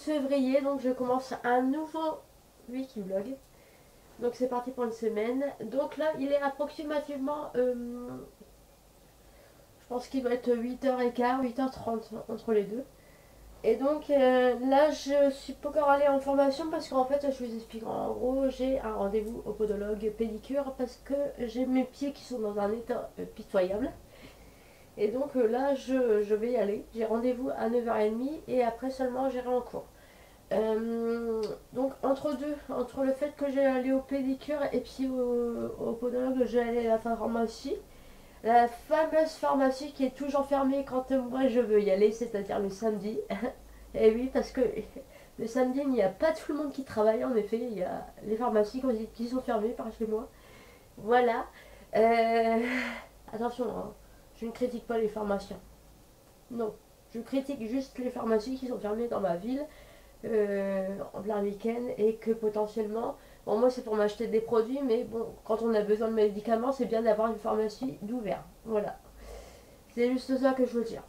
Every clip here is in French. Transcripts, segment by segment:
février, donc je commence un nouveau wiki vlog. Donc c'est parti pour une semaine. Donc là, il est approximativement, je pense qu'il doit être 8h15, 8h30 entre les deux. Et donc là, je suis pas encore allée en formation parce qu'en fait, je vous explique. En gros, j'ai un rendez-vous au podologue pédicure parce que j'ai mes pieds qui sont dans un état pitoyable. Et donc là, je vais y aller. J'ai rendez-vous à 9h30 et après seulement j'irai en cours. Donc entre deux, entre le fait que j'ai allé au pédicure et puis au podologue, j'ai allé à la pharmacie. La fameuse pharmacie qui est toujours fermée quand moi je veux y aller, c'est-à-dire le samedi. Et oui, parce que le samedi, il n'y a pas tout le monde qui travaille, en effet. Il y a les pharmacies qui sont fermées par chez moi. Voilà. Euh, Attention, hein, je ne critique pas les pharmaciens. Non, je critique juste les pharmacies qui sont fermées dans ma ville en plein week-end et que potentiellement, bon, moi c'est pour m'acheter des produits, mais bon, quand on a besoin de médicaments, c'est bien d'avoir une pharmacie d'ouvert. Voilà, c'est juste ça que je veux dire.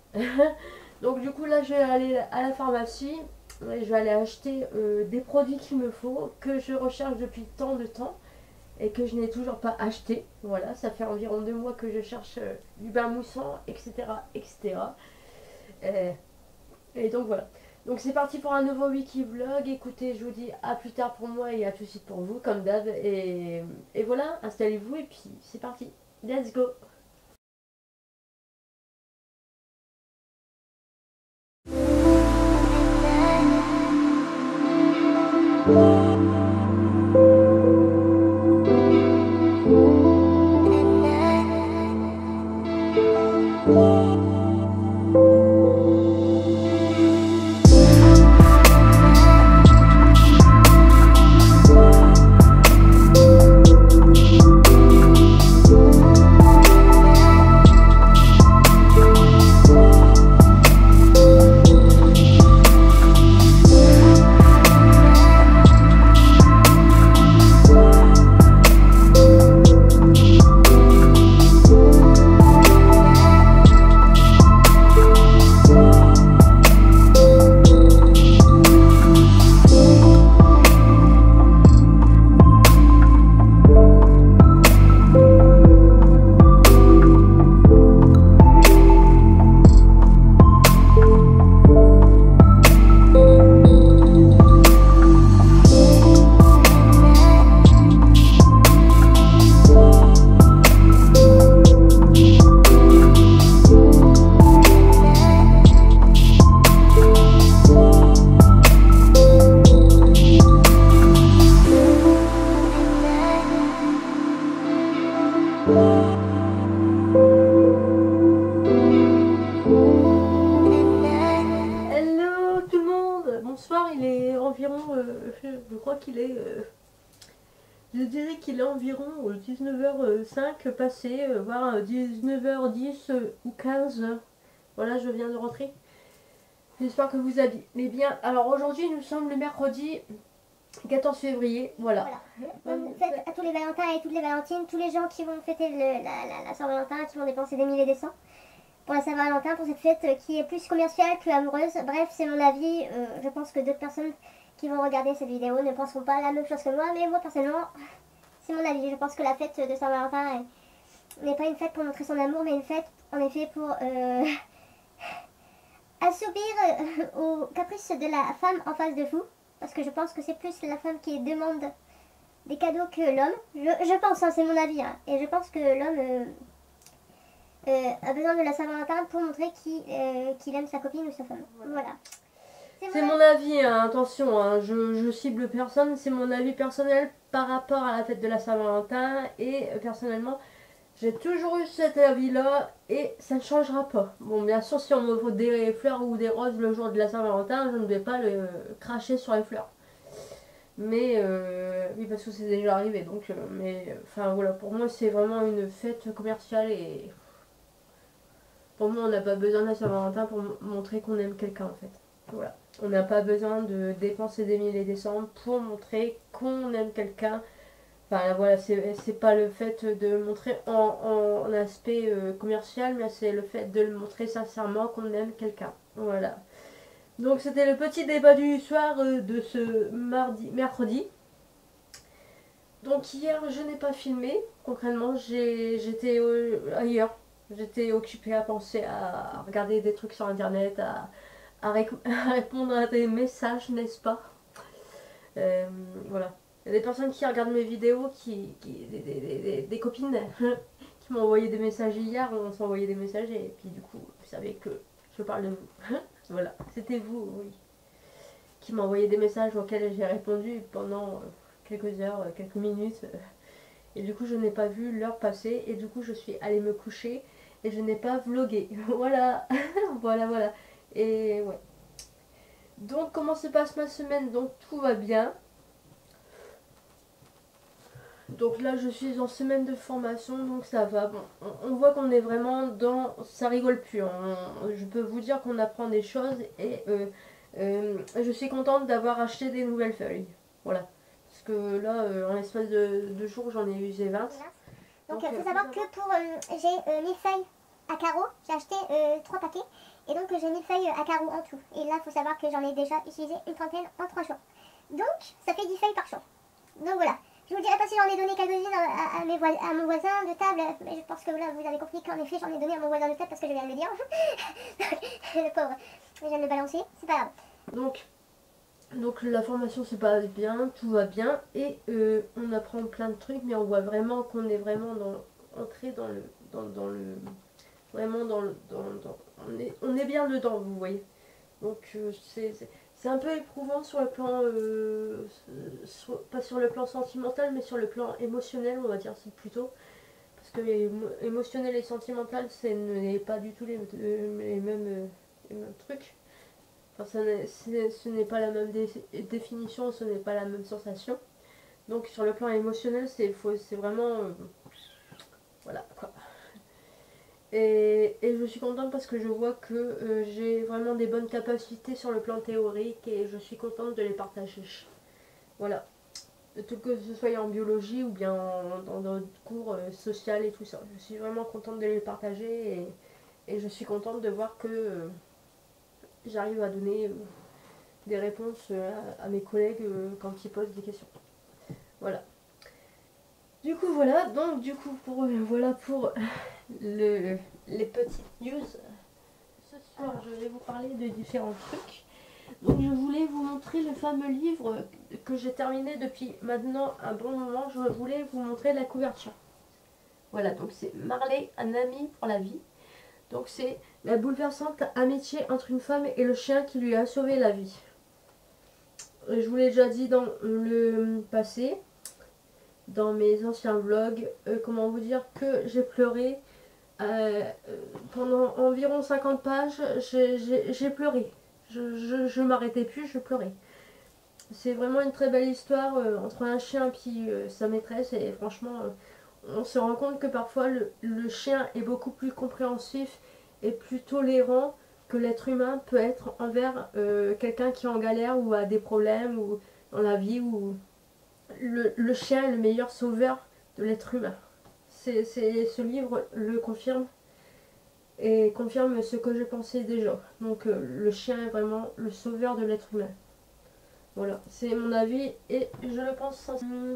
Donc du coup là, je vais aller à la pharmacie, je vais aller acheter des produits qu'il me faut, que je recherche depuis tant de temps et que je n'ai toujours pas acheté. Voilà, ça fait environ 2 mois que je cherche du bain moussant, etc. etc. Euh, et donc voilà. Donc c'est parti pour un nouveau wiki vlog. Écoutez, je vous dis à plus tard pour moi et à tout de suite pour vous, comme d'hab. Et voilà, installez-vous et puis c'est parti. Let's go. Hello tout le monde. Bonsoir, il est environ, je crois qu'il est, je dirais qu'il est environ 19h05 passé, voire 19h10 ou 15. Voilà, je viens de rentrer. J'espère que vous allez bien. Alors aujourd'hui, nous sommes le mercredi 14 février. Voilà. Bonne fête à tous les Valentins et toutes les Valentines, tous les gens qui vont fêter la Saint-Valentin, qui vont dépenser des milliers et des cents pour la Saint-Valentin, pour cette fête qui est plus commerciale que amoureuse. Bref, c'est mon avis. Je pense que d'autres personnes qui vont regarder cette vidéo ne penseront pas la même chose que moi, mais moi personnellement, c'est mon avis. Je pense que la fête de Saint-Valentin n'est pas une fête pour montrer son amour, mais une fête en effet pour assoupir aux caprices de la femme en face de vous. Parce que je pense que c'est plus la femme qui demande des cadeaux que l'homme. Je pense, hein, c'est mon avis. Hein. Et je pense que l'homme a besoin de la Saint-Valentin pour montrer qu'il aime sa copine ou sa femme. Voilà. C'est mon avis, hein, attention, hein, je cible personne, c'est mon avis personnel par rapport à la fête de la Saint-Valentin et personnellement, j'ai toujours eu cet avis-là et ça ne changera pas. Bon, bien sûr, si on m'offre des fleurs ou des roses le jour de la Saint-Valentin, je ne vais pas le cracher sur les fleurs. Mais oui, parce que c'est déjà arrivé, donc, mais enfin voilà, pour moi, c'est vraiment une fête commerciale et pour moi, on n'a pas besoin de la Saint-Valentin pour montrer qu'on aime quelqu'un en fait. Voilà. On n'a pas besoin de dépenser des milliers et des cents pour montrer qu'on aime quelqu'un. Enfin voilà, c'est pas le fait de le montrer en aspect commercial, mais c'est le fait de le montrer sincèrement qu'on aime quelqu'un. Voilà. Donc c'était le petit débat du soir de ce mercredi. Donc hier je n'ai pas filmé, concrètement j'étais ailleurs. J'étais occupée à penser à regarder des trucs sur internet, à répondre à des messages, n'est-ce pas? Voilà. Il y a des personnes qui regardent mes vidéos, des copines qui m'ont envoyé des messages hier, on s'est envoyé des messages et puis du coup vous savez que je parle de vous. Voilà, c'était vous, oui, qui m'a envoyé des messages auxquels j'ai répondu pendant quelques heures, quelques minutes. Et du coup, je n'ai pas vu l'heure passer. Et du coup, je suis allée me coucher. Et je n'ai pas vlogué. Voilà. Voilà, voilà. Et ouais. Donc, comment se passe ma semaine? Donc, tout va bien. Donc là, je suis en semaine de formation. Donc, ça va. Bon, on voit qu'on est vraiment dans... Ça rigole plus. Je peux vous dire qu'on apprend des choses. Et je suis contente d'avoir acheté des nouvelles feuilles. Voilà. Parce que là, en l'espace de jours, j'en ai usé 20. Donc il faut savoir que pour j'ai 1000 feuilles à carreaux, j'ai acheté 3 paquets. Et donc j'ai 1000 feuilles à carreaux en tout. Et là, il faut savoir que j'en ai déjà utilisé une trentaine en 3 jours. Donc ça fait 10 feuilles par jour. Donc voilà. Je vous dirai pas si j'en ai donné quelques-unes à mon voisin de table. Mais je pense que là, vous avez compris qu'en effet, j'en ai donné à mon voisin de table parce que je viens de le dire. Le pauvre. Je viens de le balancer. C'est pas grave. Donc la formation se passe bien, tout va bien et on apprend plein de trucs, mais on voit vraiment qu'on est vraiment entré dans le vraiment on est bien dedans, vous voyez. Donc c'est un peu éprouvant sur le plan pas sur le plan sentimental, mais sur le plan émotionnel, on va dire c'est plutôt parce que émotionnel et sentimental, n'est pas du tout les mêmes trucs. Enfin, ce n'est pas la même définition, ce n'est pas la même sensation. Donc sur le plan émotionnel, c'est vraiment... voilà quoi. Et je suis contente parce que je vois que j'ai vraiment des bonnes capacités sur le plan théorique et je suis contente de les partager. Voilà. Tout que ce soit en biologie ou bien dans d'autres cours sociaux et tout ça. Je suis vraiment contente de les partager et je suis contente de voir que j'arrive à donner... des réponses à mes collègues quand ils posent des questions. Voilà. Du coup voilà, donc du coup voilà pour les petites news. Ce soir je vais vous parler de différents trucs. Donc je voulais vous montrer le fameux livre que j'ai terminé depuis maintenant un bon moment. Je voulais vous montrer la couverture. Voilà, donc c'est Marley, un ami pour la vie. Donc c'est la bouleversante amitié entre une femme et le chien qui lui a sauvé la vie. Je vous l'ai déjà dit dans le passé, dans mes anciens vlogs, comment vous dire que j'ai pleuré pendant environ 50 pages, j'ai pleuré. Je m'arrêtais plus, je pleurais. C'est vraiment une très belle histoire entre un chien et sa maîtresse et franchement, on se rend compte que parfois le chien est beaucoup plus compréhensif et plus tolérant que l'être humain peut être envers quelqu'un qui est en galère ou a des problèmes ou dans la vie où le chien est le meilleur sauveur de l'être humain. Ce livre le confirme et confirme ce que je pensais déjà. Donc le chien est vraiment le sauveur de l'être humain. Voilà, c'est mon avis et je le pense sincèrement.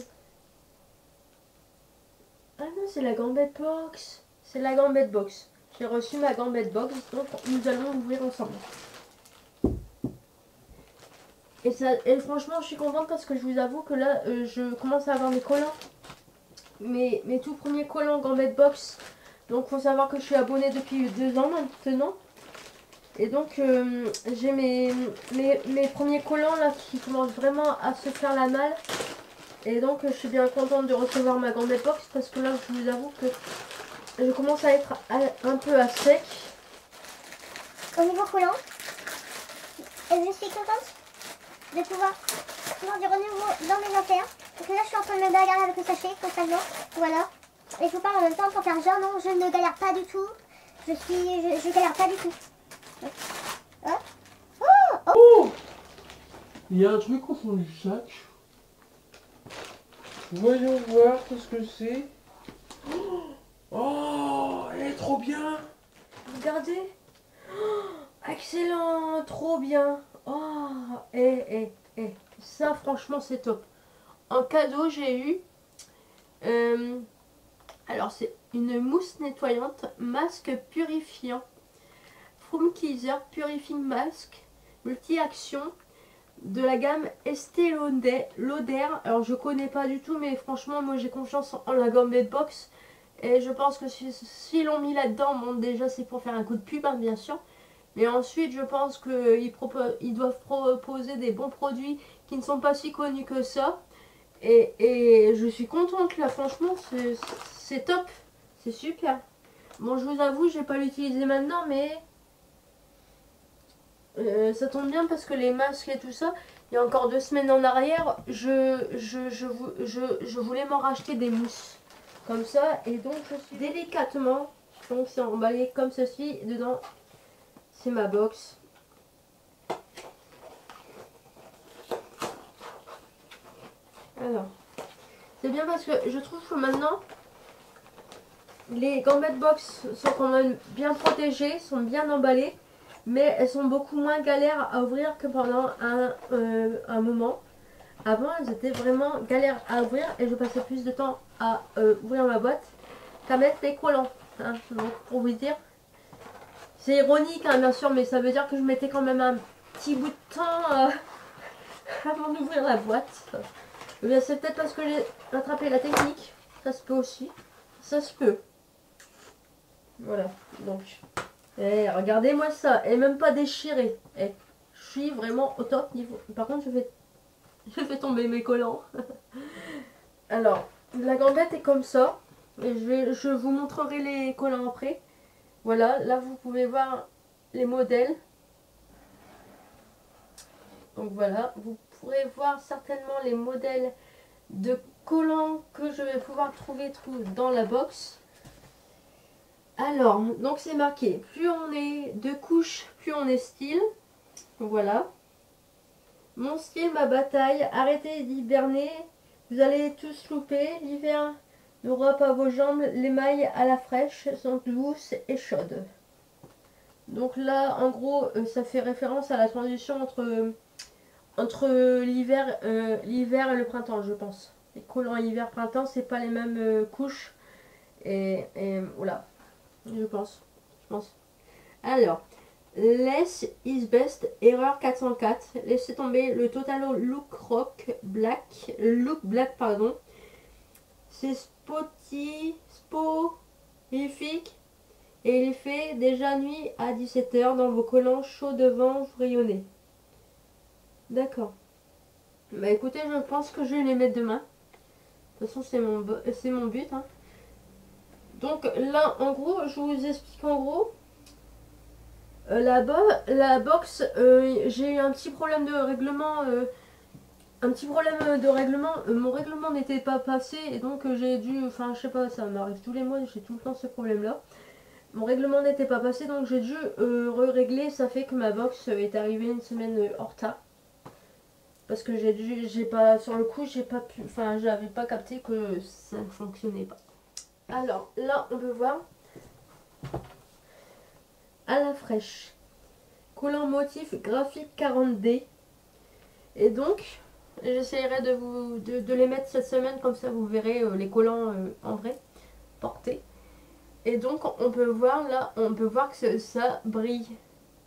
Ah non, c'est la Gambette Box. C'est la Gambette Box. J'ai reçu ma Gambette Box, donc nous allons l'ouvrir ensemble. Et franchement, je suis contente parce que je vous avoue que là, je commence à avoir mes collants. Mes tout premiers collants Gambette Box. Donc, faut savoir que je suis abonnée depuis 2 ans maintenant. Et donc, j'ai mes premiers collants là qui commencent vraiment à se faire la malle. Et donc, je suis bien contente de recevoir ma Gambette Box parce que là, je vous avoue que je commence à être un peu à sec. Au niveau collant, je suis contente de pouvoir avoir du renouveau dans mes affaires. Donc là, je suis en train de me bagarrer avec le sachet constamment. Voilà. Et je vous parle en même temps pour faire genre, non, je ne galère pas du tout. Je galère pas du tout. Hein? Oh! Il y a un truc au fond du sac. Voyons voir qu'est-ce que c'est. Oh, elle est trop bien. Regardez. Oh, excellent, trop bien. Oh, ça franchement c'est top. En cadeau j'ai eu, alors c'est une mousse nettoyante, masque purifiant, Foam Cleanser Purifying Mask, multi-action, de la gamme Estée Lauder. Alors je connais pas du tout, mais franchement moi j'ai confiance en la Gambit Box. Et je pense que si l'ont mis là-dedans, bon déjà c'est pour faire un coup de pub hein, bien sûr. Mais ensuite je pense qu'ils doivent proposer des bons produits qui ne sont pas si connus que ça. Et je suis contente là, franchement c'est top. C'est super. Bon je vous avoue je vais pas l'utiliser maintenant mais ça tombe bien parce que les masques et tout ça, il y a encore 2 semaines en arrière, je voulais m'en racheter des mousses. Comme ça, et donc je suis délicatement, donc c'est emballé comme ceci, dedans, c'est ma box. Alors, c'est bien parce que je trouve que maintenant, les Gambit Box sont quand même bien protégées, sont bien emballées. Mais elles sont beaucoup moins galères à ouvrir que pendant un moment. Avant, elles étaient vraiment galères à ouvrir et je passais plus de temps à ouvrir ma boîte qu'à mettre les collants. Hein. Donc, pour vous dire, c'est ironique hein, bien sûr, mais ça veut dire que je mettais quand même un petit bout de temps avant d'ouvrir la boîte. C'est peut-être parce que j'ai rattrapé la technique. Ça se peut aussi. Ça se peut. Voilà, donc... Eh, regardez-moi ça, et même pas déchiré. Eh, je suis vraiment au top niveau. Par contre, je fais tomber mes collants. Alors, la gambette est comme ça. Et je vous montrerai les collants après. Voilà, là vous pouvez voir les modèles. Donc voilà, vous pourrez voir certainement les modèles de collants que je vais pouvoir trouver dans la box. Alors, donc c'est marqué, plus on est de couches, plus on est style. Voilà. Mon style, ma bataille, arrêtez d'hiberner, vous allez tous louper. L'hiver n'aura pas vos jambes, les mailles à la fraîche sont douces et chaudes. Donc là, en gros, ça fait référence à la transition entre l'hiver et le printemps, je pense. Les collants hiver-printemps, c'est pas les mêmes couches. Et voilà. Je pense. Alors, less is best, erreur 404. Laissez tomber le Totalo Look Black, pardon. C'est sporifique et il fait déjà nuit à 17 h dans vos collants chauds devant vous rayonnez. D'accord. Bah écoutez, je pense que je vais les mettre demain. De toute façon, c'est mon but. Hein. Donc là, en gros, je vous explique en gros. La box, j'ai eu un petit problème de règlement. Mon règlement n'était pas passé et donc j'ai dû. Enfin, je sais pas, ça m'arrive tous les mois, j'ai tout le temps ce problème-là. Mon règlement n'était pas passé donc j'ai dû régler. Ça fait que ma box est arrivée une semaine en retard. Parce que sur le coup, j'ai pas pu. Enfin, j'avais pas capté que ça ne fonctionnait pas. Alors là, on peut voir à la fraîche, collant motif graphique 40D. Et donc, j'essaierai de les mettre cette semaine, comme ça vous verrez les collants en vrai, portés. Et donc, on peut voir là, que ça brille.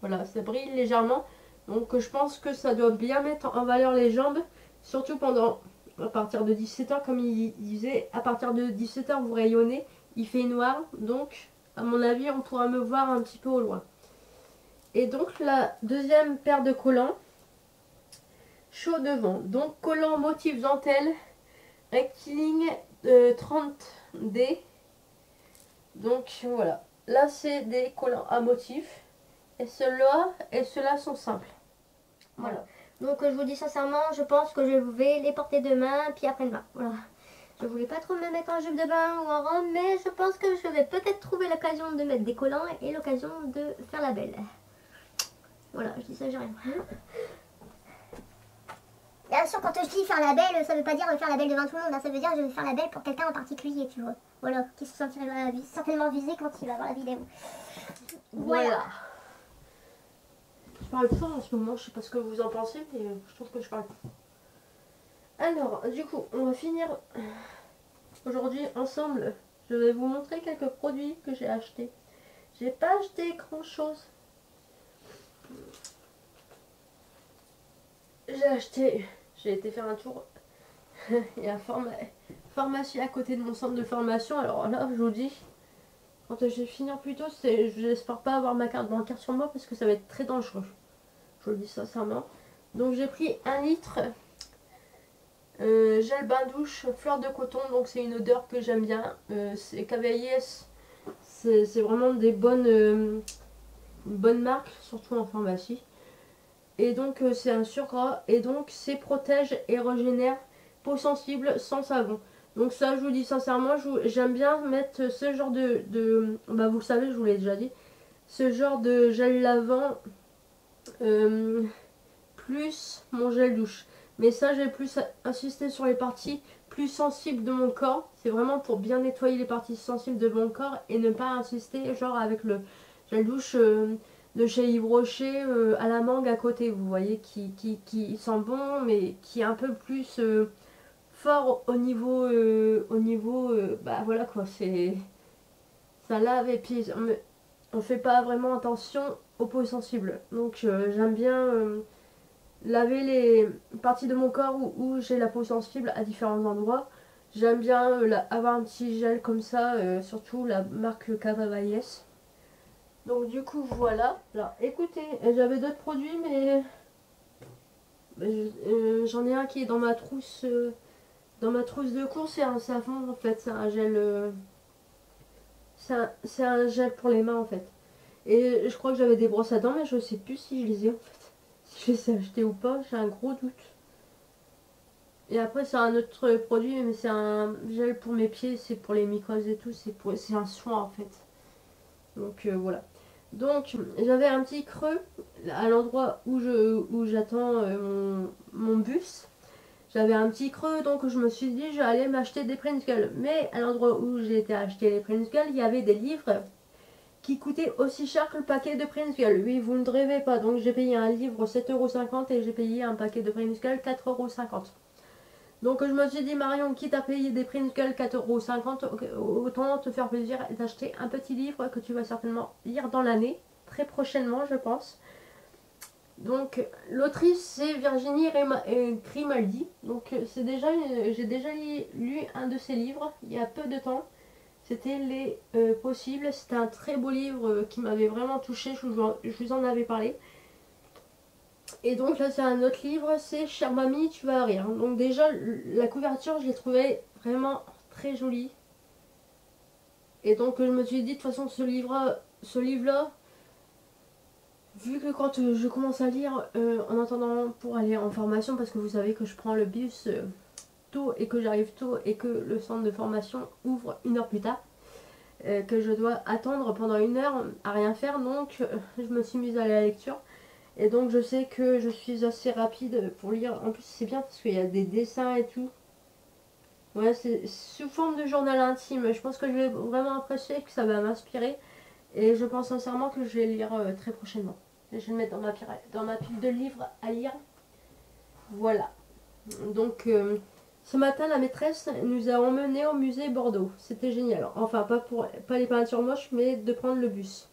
Voilà, ça brille légèrement. Donc, je pense que ça doit bien mettre en valeur les jambes, surtout à partir de 17 h, comme il disait, à partir de 17 h, vous rayonnez. Il fait noir, donc à mon avis on pourra me voir un petit peu au loin. Et donc la deuxième paire de collants, chaud devant. Donc collant motif dentelle, rectiligne 30D. Donc voilà, là c'est des collants à motif. Et ceux-là sont simples. Voilà. Donc je vous dis sincèrement, je pense que je vais les porter demain, puis après-demain. Voilà. Je voulais pas trop me mettre en jupe de bain ou en robe, mais je pense que je vais peut-être trouver l'occasion de mettre des collants et l'occasion de faire la belle. Voilà, je dis ça, j'ai rien. Bien sûr, quand je dis faire la belle, ça veut pas dire faire la belle devant tout le monde, hein. Ça veut dire je vais faire la belle pour quelqu'un en particulier, tu vois. Voilà, qui se sentira certainement visé quand il va voir la vidéo. Voilà. parle fort en ce moment, je sais pas ce que vous en pensez, mais je trouve que je parle fort. Alors, du coup, on va finir aujourd'hui ensemble. Je vais vous montrer quelques produits que j'ai achetés. J'ai pas acheté grand chose. J'ai été faire un tour. Il y a pharmacie à côté de mon centre de formation. Alors là, je vous dis, quand je vais finir plus tôt, j'espère pas avoir ma carte bancaire sur moi parce que ça va être très dangereux. Je vous le dis sincèrement. Donc j'ai pris 1 litre gel bain douche fleur de coton. Donc c'est une odeur que j'aime bien. C'est KVIS. C'est vraiment des bonnes marques, surtout en pharmacie. Et donc c'est un surgras. Et donc c'est protège et régénère peau sensible sans savon. Donc ça, je vous dis sincèrement, j'aime bien mettre ce genre bah vous le savez, je vous l'ai déjà dit, ce genre de gel lavant plus mon gel douche. Mais ça, j'ai plus insisté sur les parties plus sensibles de mon corps. C'est vraiment pour bien nettoyer les parties sensibles de mon corps et ne pas insister genre avec le gel douche de chez Yves Rocher à la mangue à côté, vous voyez, qui sent bon mais qui est un peu plus fort au niveau bah voilà quoi, ça lave et puis on fait pas vraiment attention aux peaux sensibles. Donc j'aime bien laver les parties de mon corps où j'ai la peau sensible à différents endroits. J'aime bien avoir un petit gel comme ça, surtout la marque Cavavalles. Donc du coup voilà. Là, écoutez, j'avais d'autres produits mais j'en ai un qui est dans ma trousse. Dans ma trousse de course, c'est un savon en fait, c'est un gel. C'est un gel pour les mains en fait. Et je crois que j'avais des brosses à dents, mais je sais plus si je les ai en fait. Si je les ai achetées ou pas, j'ai un gros doute. Et après, c'est un autre produit, mais c'est un gel pour mes pieds, c'est pour les mycoses et tout, c'est un soin en fait. Donc voilà. Donc j'avais un petit creux à l'endroit où j'attends mon bus. J'avais un petit creux, donc je me suis dit j'allais m'acheter des Pringles. Mais à l'endroit où j'ai été acheter les Pringles, il y avait des livres qui coûtaient aussi cher que le paquet de Pringles. Oui, vous ne rêvez pas. Donc j'ai payé un livre 7,50 € et j'ai payé un paquet de Pringles 4,50 €. Donc je me suis dit, Marion, quitte à payer des Pringles 4,50 €, autant te faire plaisir et t'acheter un petit livre que tu vas certainement lire dans l'année, très prochainement je pense. Donc l'autrice c'est Virginie Grimaldi. Donc j'ai déjà lu un de ses livres il y a peu de temps. C'était Les Possibles. C'était un très beau livre qui m'avait vraiment touché. Je vous en avais parlé. Et donc là c'est un autre livre, c'est Chère mamie, tu vas rire. Donc déjà la couverture je l'ai trouvée vraiment très jolie. Et donc je me suis dit de toute façon ce livre-là, vu que quand je commence à lire en attendant pour aller en formation, parce que vous savez que je prends le bus tôt et que j'arrive tôt et que le centre de formation ouvre 1 heure plus tard, que je dois attendre pendant 1 heure à rien faire, donc je me suis mise à la lecture. Et donc je sais que je suis assez rapide pour lire. En plus c'est bien parce qu'il y a des dessins et tout. Ouais, c'est sous forme de journal intime. Je pense que je vais vraiment apprécier, que ça va m'inspirer. Et je pense sincèrement que je vais lire très prochainement. Et je vais le mettre dans ma pile de livres à lire. Voilà. Donc ce matin la maîtresse nous a emmenés au musée Bordeaux. C'était génial. Enfin pas les peintures moches mais de prendre le bus.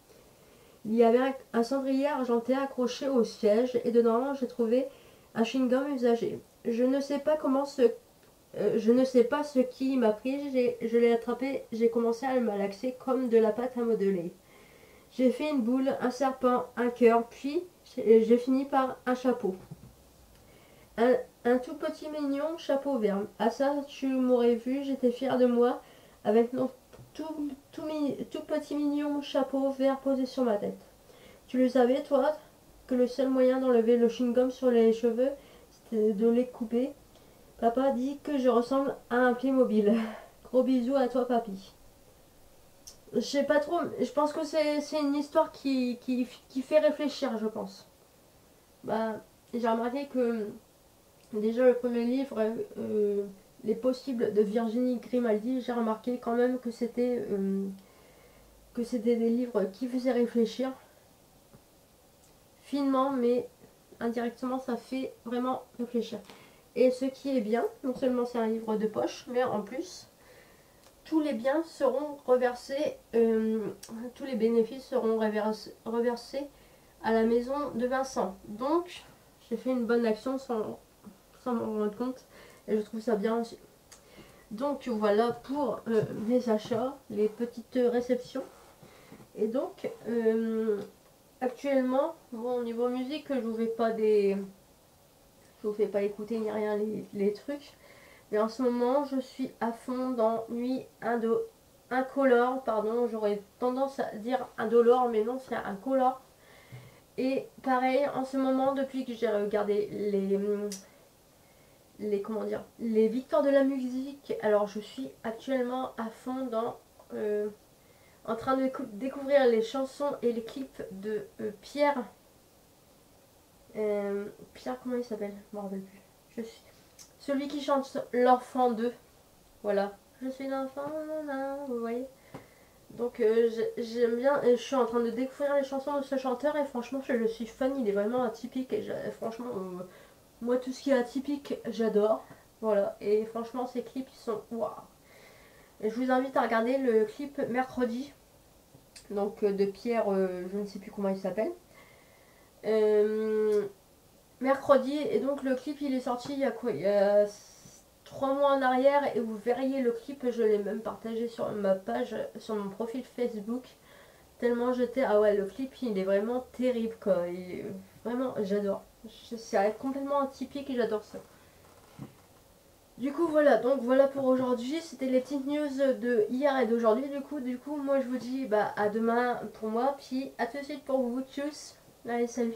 Il y avait un cendrier argenté accroché au siège et dedans j'ai trouvé un chewing-gum usagé. Je ne sais pas ce qui m'a pris, je l'ai attrapé, j'ai commencé à le malaxer comme de la pâte à modeler. J'ai fait une boule, un serpent, un cœur, puis j'ai fini par un chapeau. Un tout petit mignon chapeau vert. À ça, tu m'aurais vu, j'étais fière de moi, avec mon tout petit mignon chapeau vert posé sur ma tête. Tu le savais, toi, que le seul moyen d'enlever le chewing-gum sur les cheveux, c'était de les couper. Papa dit que je ressemble à un Playmobil. Gros bisous à toi, papy. Je sais pas trop, je pense que c'est une histoire qui fait réfléchir, je pense. Bah, j'ai remarqué que déjà le premier livre, Les Possibles de Virginie Grimaldi, j'ai remarqué quand même que c'était des livres qui faisaient réfléchir. finement, mais indirectement ça fait vraiment réfléchir. Et ce qui est bien, non seulement c'est un livre de poche, mais en plus tous les biens seront reversés, tous les bénéfices seront reversés à la maison de Vincent. Donc j'ai fait une bonne action sans m'en rendre compte, et je trouve ça bien aussi. Donc voilà pour mes achats, les petites réceptions. Et donc actuellement, bon, au niveau musique, je vous fais pas écouter ni rien les trucs. Mais en ce moment, je suis à fond dans Nuit Incolore, pardon, j'aurais tendance à dire indolore, mais non, c'est incolore. Et pareil, en ce moment, depuis que j'ai regardé les victoires de la musique, alors je suis actuellement à fond dans en train de découvrir les chansons et les clips de Pierre. Pierre, comment il s'appelle? Je me rappelle plus. Je suis celui qui chante l'enfant 2. Voilà. Je suis l'enfant, vous voyez. Donc j'aime bien, et je suis en train de découvrir les chansons de ce chanteur, et franchement je suis fan, il est vraiment atypique, et franchement moi tout ce qui est atypique j'adore. Voilà, et franchement ces clips ils sont waouh. Et je vous invite à regarder le clip Mercredi, donc de Pierre, je ne sais plus comment il s'appelle. Mercredi, et donc le clip il est sorti il y a quoi, il y a 3 mois en arrière, et vous verriez le clip, je l'ai même partagé sur ma page, sur mon profil Facebook, tellement j'étais, ah ouais, le clip il est vraiment terrible quoi, vraiment j'adore, c'est complètement atypique et j'adore ça. Du coup voilà, donc voilà pour aujourd'hui, c'était les petites news de hier et d'aujourd'hui. Du coup moi je vous dis bah à demain pour moi, puis à tout de suite pour vous, tchuss, allez salut.